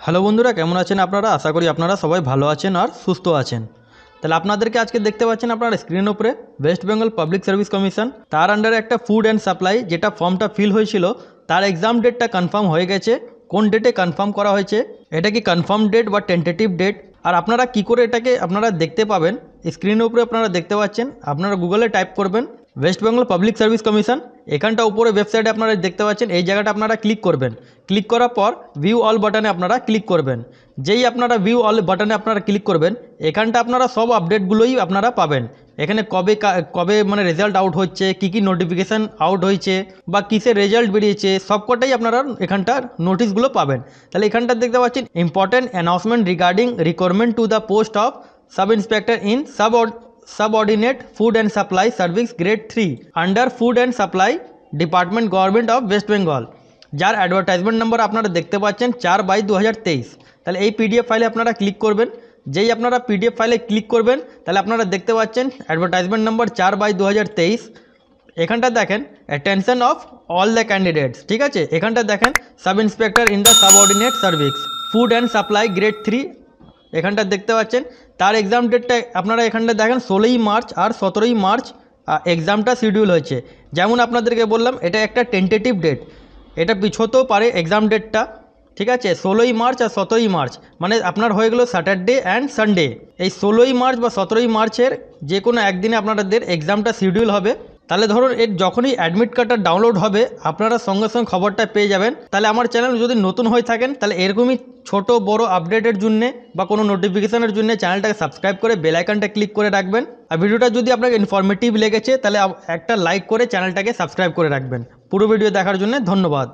Hello বন্ধুরা, কেমন আছেন আপনারা? আশা করি আপনারা সবাই ভালো আছেন আর সুস্থ আছেন। তাহলে আপনাদেরকে আজকে দেখতে পাচ্ছেন আপনারা স্ক্রিনের উপরে West Bengal public service commission, তার আন্ডারে একটা ফুড অ্যান্ড সাপ্লাই যেটা ফর্মটা ফিল হয়েছিল তার এক্সাম ডেটটা কনফার্ম হয়ে গেছে। কোন ডেটে কনফার্ম করা হয়েছে, এটা কি কনফার্ম ডেট বা টেন্টেটিভ ডেট, আর আপনারা কি করে এটাকে আপনারা দেখতে পাবেন স্ক্রিনের উপরে আপনারা দেখতে পাচ্ছেন। আপনারা গুগলে টাইপ করবেন West Bengal public service commission, এখানটা উপরে ওয়েবসাইটে আপনারা দেখতে পাচ্ছেন, এই জায়গাটা আপনারা ক্লিক করবেন। ক্লিক করার পর ভিউ অল বাটনে আপনারা ক্লিক করবেন। যেই আপনারা ভিউ অল বাটনে আপনারা ক্লিক করবেন, এখানটা আপনারা সব আপডেটগুলোই আপনারা পাবেন। এখানে কবে কবে মানে রেজাল্ট আউট হচ্ছে, কী নোটিফিকেশান আউট হয়েছে বা কিসের রেজাল্ট বেরিয়েছে, সবকটাই আপনারা এখানটার নোটিশগুলো পাবেন। তাহলে এখানটা দেখতে পাচ্ছেন important announcement regarding recruitment to the post of sub inspector in subordinate food and supply service grade 3 under food and supply department government of west bengal, যার অ্যাডভার্টাইজমেন্ট নাম্বার আপনারা দেখতে পাচ্ছেন 4/2023। তাহলে এই পিডিএফ ফাইলে আপনারা ক্লিক করবেন। যেই আপনারা পিডিএফ ফাইলে ক্লিক করবেন তাহলে আপনারা দেখতে পাচ্ছেন অ্যাডভার্টাইজমেন্ট নাম্বার 4/2023। এখানটা দেখেন attention of all the candidates, ঠিক আছে। এখানটা দেখেন sub inspector in the subordinate service food and supply grade 3, এখানটা দেখতে পাচ্ছেন তার এক্সাম ডেটটা আপনারা এখানটা দেখেন 16ই মার্চ আর 17ই মার্চ এক্সামটা শিডিউল হয়েছে। যেমন আপনাদেরকে বললাম এটা একটা টেন্টেটিভ ডেট, এটা পিছোতেও পারে এক্সাম ডেটটা, ঠিক আছে। 16ই মার্চ আর 17ই মার্চ মানে আপনার হয়ে গেল স্যাটারডে অ্যান্ড সানডে। এই 16ই মার্চ বা 17ই মার্চের যে কোনো একদিনে আপনাদের এক্সামটা শিডিউল হবে। তাহলে ধরুন এর যখনই অ্যাডমিট কার্ডটা ডাউনলোড হবে আপনারা সঙ্গে সঙ্গে খবরটা পেয়ে যাবেন। তাহলে আমার চ্যানেল যদি নতুন হয়ে থাকেন তাহলে এরকমই ছোট বড় আপডেটের জন্য বা কোনো নোটিফিকেশনের জন্য চ্যানেলটাকে সাবস্ক্রাইব করে বেল আইকনটা ক্লিক করে রাখবেন। আর ভিডিওটা যদি আপনাকে ইনফরমেটিভ লেগেছে তাহলে একটা লাইক করে চ্যানেলটাকে সাবস্ক্রাইব করে রাখবেন। পুরো ভিডিও দেখার জন্য ধন্যবাদ।